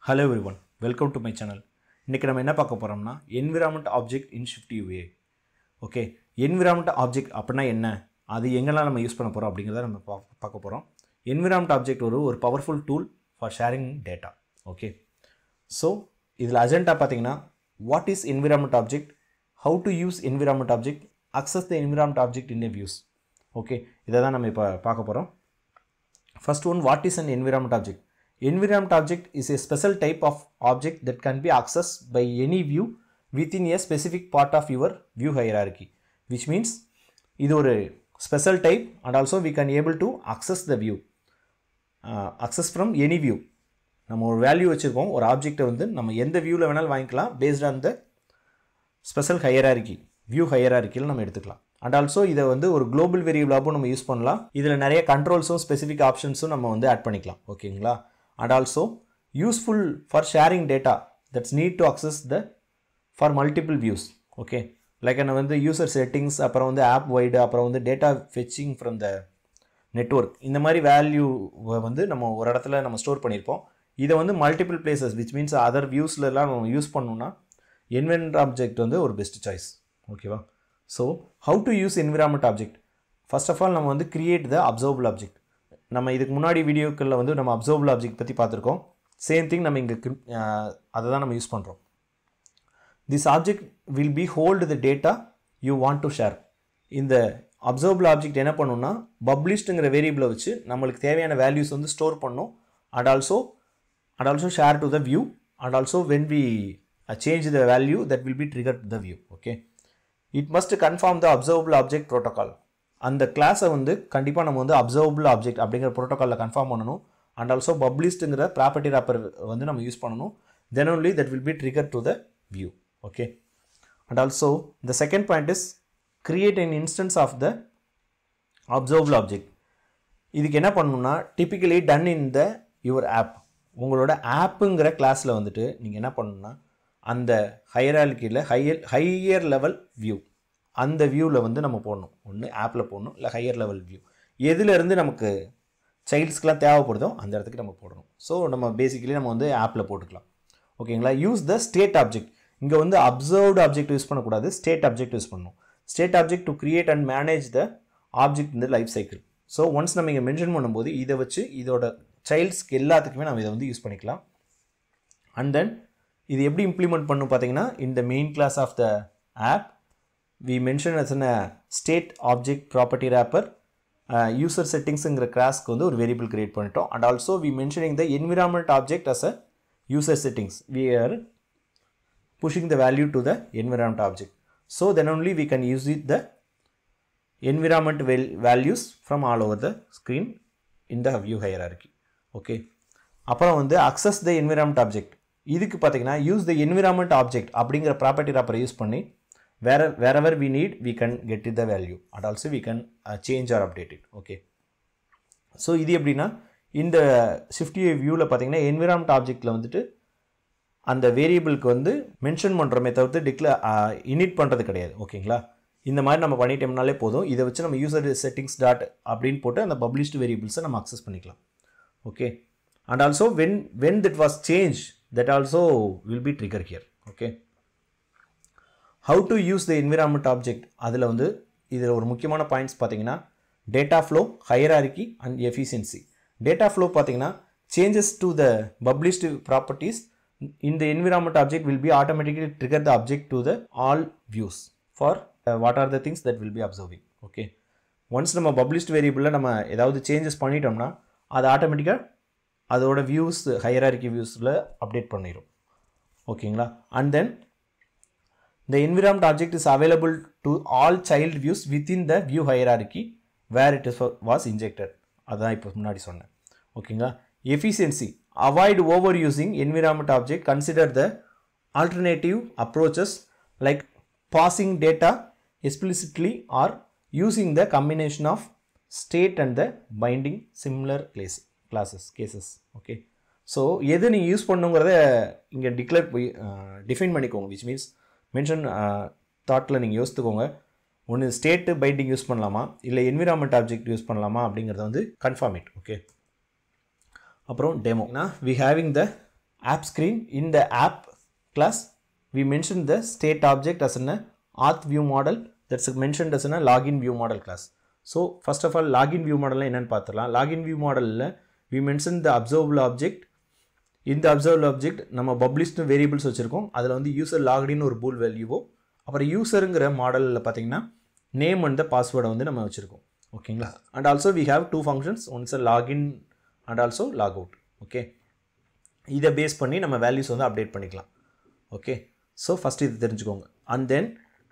Hello everyone, welcome to my channel. இன்னைக்கு நம்ம என்ன பார்க்க போறோம்னா environment object in Swift UA. Okay, environment object அப்படினா என்ன, அது எங்கெல்லாம் நம்ம யூஸ் பண்ண போறோம் அப்படிங்கறத நம்ம பார்க்க போறோம். environment object ஒரு powerful tool for sharing data. Okay, so இதுல அஜெண்டா பாத்தீங்கன்னா what is environment object, how to use environment object, access the environment object in a views. Okay, இத தான் நம்ம இப்ப பார்க்க போறோம். First one, what is an environment object? Environment object is a special type of object that can be accessed by any view within a specific part of your view hierarchy, which means இது ஒரு special type and also we can able to access the view, access from any view. நம்ம ஒரு value வச்சிருக்கோம், ஒரு ஆப்ஜெக்ட்டை வந்து நம்ம எந்த வியூல வேணாலும் வாங்கிக்கலாம் based on the special hierarchy, view hierarchyல நம்ம எடுத்துக்கலாம். And also இதை வந்து ஒரு global variable நம்ம யூஸ் பண்ணலாம். இதில் நிறைய கண்ட்ரோல்ஸும் ஸ்பெசிஃபிக் ஆப்ஷன்ஸும் நம்ம வந்து ஆட் பண்ணிக்கலாம். ஓகேங்களா? And also useful for sharing data that's need to access the for multiple views. Okay, like நான் வந்து user settings, அப்புறம் வந்து app wide, அப்புறம் வந்து data fetching from the network, இந்த மாதிரி வேல்யூ வந்து நம்ம ஒரு இடத்துல நம்ம ஸ்டோர் பண்ணியிருப்போம். இதை வந்து multiple places which means other வியூஸ்லாம் நம்ம யூஸ் பண்ணணும்னா environment object வந்து ஒரு பெஸ்ட் சாய்ஸ். ஓகேவா? So how to use environment object? First of all நம்ம வந்து create the observable object. நம்ம இதுக்கு முன்னாடி வீடியோக்களில் வந்து நம்ம அப்சர்வபிள் ஆப்ஜெக்ட் பற்றி பார்த்துருக்கோம். சேம் திங் நம்ம இங்கே அதை தான் நம்ம யூஸ் பண்ணுறோம். This object will be hold the data you want to share. இந்த அப்சர்வபிள் ஆப்ஜெக்ட் என்ன பண்ணுன்னா பப்ளிஷ்டுங்கிற வேரியபிளை வச்சு நம்மளுக்கு தேவையான வேல்யூஸ் வந்து ஸ்டோர் பண்ணும். And also share to the view. And also when we change the value that will be trigger to the view. Okay, it must conform the observable object protocol. அந்த கிளாஸை வந்து கண்டிப்பாக நம்ம வந்து அப்சர்வபிள் ஆப்ஜெக்ட் அப்படிங்கிற ப்ரோட்டோகாலில் conform பண்ணணும். And also பப்ளிஷ்டுங்கிற ப்ராப்பர்ட்டி ராப்பர் வந்து நம்ம யூஸ் பண்ணணும். Then only that will be trigger to the view. Okay, and also the second point is create an instance of the observable object. இதுக்கு என்ன பண்ணணும்னா typically done in the your app. உங்களோட ஆப்புங்கிற கிளாஸில் வந்துட்டு நீங்கள் என்ன பண்ணணும்னா அந்த ஹையரார்க்கியில் ஹையர் லெவல் வியூ, அந்த வியூவில் வந்து நம்ம போடணும். ஒன்று ஆப்பில் போடணும், இல்லை ஹையர் லெவல் வியூ. எதுலேருந்து நமக்கு சைல்ட்ஸ்க்கெலாம் தேவைப்படுதோ அந்த இடத்துக்கு நம்ம போடணும். ஸோ நம்ம பேசிக்கலி நம்ம வந்து ஆப்பில் போட்டுக்கலாம். ஓகேங்களா? Use the state object. இங்கே வந்து அப்சர்வ்டு ஆப்ஜெக்ட் யூஸ் பண்ணக்கூடாது, ஸ்டேட் ஆப்ஜெக்ட் யூஸ் பண்ணணும். State object to create and manage the object இந்த லைஃப் சைக்கிள். ஸோ ஒன்ஸ் நம்ம இங்கே மென்ஷன் பண்ணும்போது இதை வச்சு இதோட சைல்ட்ஸ்க்கு எல்லாத்துக்குமே நம்ம இதை வந்து யூஸ் பண்ணிக்கலாம். அண்ட் தென் இது எப்படி இம்ப்ளிமெண்ட் பண்ணணும் பார்த்தீங்கன்னா இந்த main class of the app we mentioned as a state object property wrapper, user settings ங்கிற கிளாஸ்க்கு வந்து ஒரு வேரியபிள் கிரியேட் பண்ணிட்டோம். And also we mentioning the environment object as a user settings. We are pushing the value to the environment object. So then only we can use it the environment values from all over the screen in the view hierarchy. Okay, அப்புறம் வந்து access the environment object. இதுக்கு பார்த்தீங்கன்னா use the environment object அப்படிங்கிற property ராப்பரை use பண்ணி wherever we need we can get it the value, and also we can change or update it. Okay, so இது எப்படின்னா இந்த Swift UI வியூவில் பார்த்தீங்கன்னா environment objectல வந்துட்டு அந்த வேரியபிளுக்கு வந்து மென்ஷன் பண்ணுறோமே தவிர்த்து இனிட் பண்ணுறது கிடையாது. ஓகேங்களா? இந்த மாதிரி நம்ம பண்ணிட்டோம்னாலே போதும். இதை வச்சு நம்ம யூசர் செட்டிங்ஸ் டாட் அப்படின்னு போட்டு அந்த பப்ளிஷ்டு வேரியபிள்ஸை நம்ம அக்சஸ் பண்ணிக்கலாம். Okay, and also when that was changed that also will be trigger here. Okay, how to use the environment object? அதில் வந்து இதில் ஒரு முக்கியமான பாயிண்ட்ஸ் பார்த்தீங்கன்னா data flow, hierarchy and efficiency. Data flow பார்த்தீங்கன்னா changes to the published properties in the environment object will be automatically trigger the object to the all views for what are the things that will be observing. Okay, once நம்ம published வேரியபிளில் நம்ம ஏதாவது changes பண்ணிட்டோம்னா அது ஆட்டோமேட்டிக்காக அதோட views hierarchy வியூஸில் update பண்ணிடும். ஓகேங்களா? And then the environment object is available to all child views within the view hierarchy where it was injected. அதான் இப்போ முன்னாடி சொன்னேன். ஓகேங்களா? efficiency, avoid overusing environment object. Consider the alternative approaches like passing data explicitly or using the combination of state and the binding similar cases. Okay, so எது நீ use பண்ணுங்கிறத இங்கே define பண்ணிக்கோங்க. which means mention தாட்டில் நீங்கள் யோசித்துக்கோங்க. ஒன்று state binding use பண்ணலாமா, இல்லை environment object use பண்ணலாமா அப்படிங்கிறத வந்து கன்ஃபார்ம் இட். ஓகே, அப்புறம் டெமோனா we having the app screen. In the app class, we mentioned the state object as an auth view model that's mentioned as a login view model class. So first of all, login view model என்னன்னு பார்த்தலாம். login view model we mentioned the observable object. இந்த observable object நம்ம published variables வச்சிருக்கோம். அதில் வந்து user logged in ஒரு bool value, அப்புறம் userங்கிற மாடலில் பார்த்தீங்கன்னா name and the password வந்து நம்ம வச்சிருக்கோம். ஓகேங்களா? And also we have two functions, one is a login and also logout. Okay, இதை பேஸ் பண்ணி நம்ம வேல்யூஸ் வந்து அப்டேட் பண்ணிக்கலாம். ஓகே, ஸோ ஃபஸ்ட் இது தெரிஞ்சுக்கோங்க. அண்ட் தென்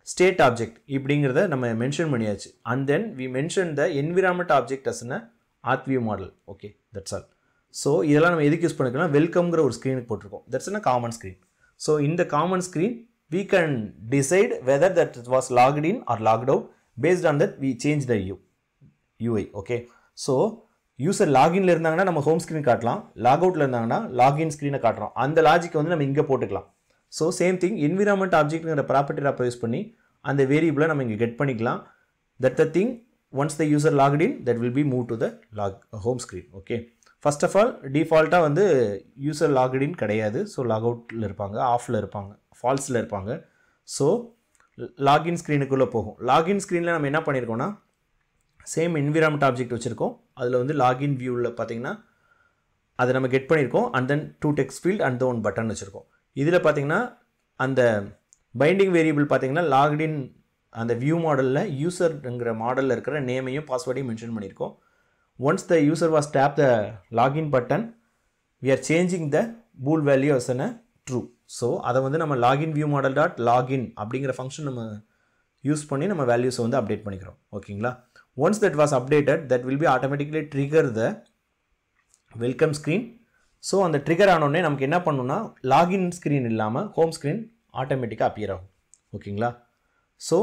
ஸ்டேட் ஆப்ஜெக்ட் இப்படிங்கிறத நம்ம மென்ஷன் பண்ணியாச்சு. And then we mention the environment object as in at view model. Okay, that's all. So இதெல்லாம் நம்ம எதுக்கு யூஸ் பண்ணிக்கலாம், வெல்கம்ங்கிற ஒரு ஸ்க்ரீனுக்கு போட்டிருக்கோம். That's a common screen. So இந்த common screen we can decide whether that was logged in or logged out. Based on that we change the UI. Okay, so user லாகின்ல இருந்தாங்கன்னா நம்ம ஹோம் ஸ்க்ரீன் காட்டலாம், lock அவுட்ல இருந்தாங்கன்னா login ஸ்க்ரீனை காட்டுறோம். அந்த logic வந்து நம்ம இங்கே போட்டுக்கலாம். ஸோ சேம் திங் என்விரான்மெண்ட் ஆப்ஜெக்ட்ங்கிற ப்ராப்பர்ட்டி ராப்பை யூஸ் பண்ணி அந்த வேரியபிளை நம்ம இங்கே கெட் பண்ணிக்கலாம். That the thing once the user logged in that will be move to the home screen. Okay, first of all டிஃபால்ட்டாக வந்து யூசர் லாக்ட் இன் கிடையாது. ஸோ லாக் அவுட்டில் இருப்பாங்க, ஆஃபில் இருப்பாங்க, ஃபால்ஸில் இருப்பாங்க. ஸோ லாகின் ஸ்க்ரீனுக்குள்ளே போகும். லாகின் ஸ்க்ரீனில் நம்ம என்ன பண்ணியிருக்கோம்னா சேம் என்விரான்மெண்ட் ஆப்ஜெக்ட் வச்சுருக்கோம். அதில் வந்து லாகின் வியூவில் பார்த்தீங்கன்னா அதை நம்ம கெட் பண்ணியிருக்கோம். And then 2 text field and one button வச்சுருக்கோம். இதில் பார்த்தீங்கன்னா அந்த பைண்டிங் வேரியபிள் பார்த்தீங்கன்னா லாக்டின் அந்த வியூ மாடலில் யூசர்ங்கிற மாடலில் இருக்கிற நேமையும் பாஸ்வேர்டையும் மென்ஷன் பண்ணியிருக்கோம். Once the user was tap the login button we are changing the bool value as a true. So அதை வந்து நம்ம login view model dot login அப்படிங்கிற ஃபங்க்ஷன் நம்ம யூஸ் பண்ணி நம்ம வேல்யூஸை வந்து அப்டேட் பண்ணிக்கிறோம். ஓகேங்களா? Once that was updated that will be automatically trigger the welcome screen. So அந்த ட்ரிகர் ஆனோடனே நமக்கு என்ன பண்ணணும்னா லாகின் ஸ்க்ரீன் இல்லாமல் ஹோம் ஸ்க்ரீன் ஆட்டோமேட்டிக்காக அப்பியர் ஆகும். ஓகேங்களா? So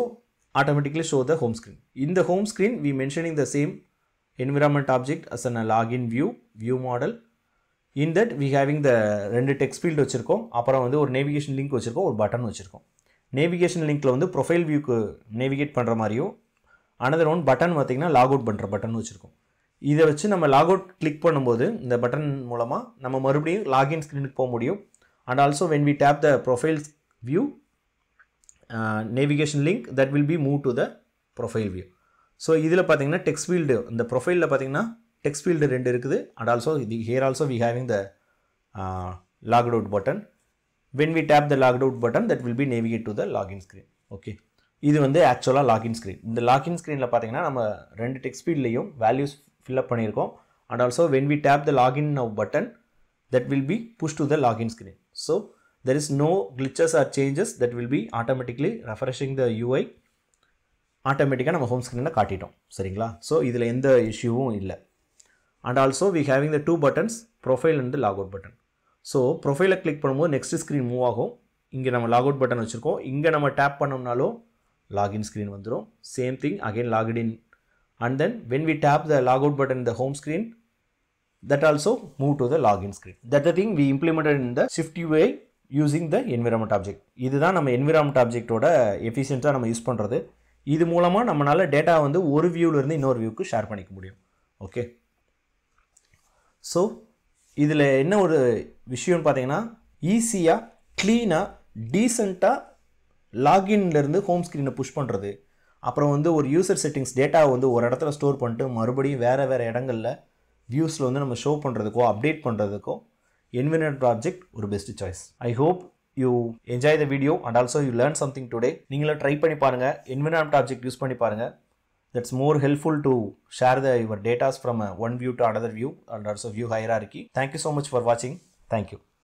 automatically show the home screen. இந்த home screen we mentioning the same environment object as a login view model. In that we having the ரெண்டு டெக்ஸ்ட் ஃபீல்டு வச்சுருக்கோம், அப்புறம் வந்து ஒரு நேவிகேஷன் லிங்க் வச்சுருக்கோம், ஒரு பட்டன் வச்சுருக்கோம். நேவிகேஷன் லிங்க்கில் வந்து ப்ரொஃபைல் வியூக்கு நேவிகேட் பண்ணுற மாதிரியும் அனதர் ஒன் பட்டன் பார்த்திங்கன்னா லாக் அவுட் பண்ணுற பட்டன் வச்சுருக்கோம். இதை வச்சு நம்ம லாக் அவுட் கிளிக் பண்ணும்போது இந்த பட்டன் மூலமாக நம்ம மறுபடியும் லாகின் ஸ்க்ரீனுக்கு போக முடியும். And also when we tap the profile view navigation link that will be move to the profile view. So இதில் பார்த்தீங்கன்னா டெக்ஸ்ட் ஃபீல்டு இந்த ப்ரொஃபைலில் பார்த்தீங்கன்னா டெக்ஸ்ட் ஃபீல்டு 2 இருக்குது. And also here also we having the logged out button. When we tap the logged out button that will be navigate to the login screen. Okay, இது வந்து ஆக்சுவலாக login screen. இந்த login ஸ்க்ரீனில் பார்த்தீங்கன்னா நம்ம 2 text ஃபீல்ட்லையும் values fill up பண்ணியிருக்கோம். And also when we tap the login now button that will be push to the login screen. So there is no glitches or changes that will be automatically refreshing the UI. ஆட்டோமேட்டிக்காக நம்ம home ஸ்க்ரீனில் காட்டிட்டோம். சரிங்களா? So இதில் எந்த இஷ்யூவும் இல்லை. And also we having the 2 buttons, profile and log out button. So ப்ரொஃபைலை click பண்ணும்போது நெக்ஸ்ட் ஸ்க்ரீன் மூவ் ஆகும். இங்கே நம்ம லாக் அவுட் பட்டன் வச்சுருக்கோம். இங்கே நம்ம டேப் பண்ணோம்னாலும் லாகின் ஸ்க்ரீன் வந்துடும். Same thing again logged in. And then when we tap the log out button இந்த home screen that also move to the login screen. That the thing we implemented in the Shift UI using the environment object. இதுதான் நம்ம environment objectோட எஃபிஷியன்ட்டாக நம்ம use பண்ணுறது. இது மூலமாக நம்மளால் data வந்து ஒரு வியூவிலேருந்து இன்னொரு வியூக்கு ஷேர் பண்ணிக்க முடியும். ஓகே, ஸோ இதில் என்ன ஒரு விஷயம்னு பார்த்தீங்கன்னா ஈஸியாக க்ளீனாக டீசெண்டாக லாகின்லேருந்து ஹோம் ஸ்க்ரீனை புஷ் பண்ணுறது, அப்புறம் வந்து ஒரு யூசர் செட்டிங்ஸ் டேட்டாவை வந்து ஒரு இடத்துல ஸ்டோர் பண்ணிட்டு மறுபடியும் வேறு இடங்களில் வியூஸில் வந்து நம்ம ஷோ பண்ணுறதுக்கோ அப்டேட் பண்ணுறதுக்கோ environment object ஒரு best choice. I hope you enjoy the video and also you learn something today. நீங்களும் ட்ரை பண்ணி பாருங்கள், environment object யூஸ் பண்ணி பாருங்கள். that's more helpful to share your data from one view to another view and also view hierarchy. Thank you so much for watching. Thank you.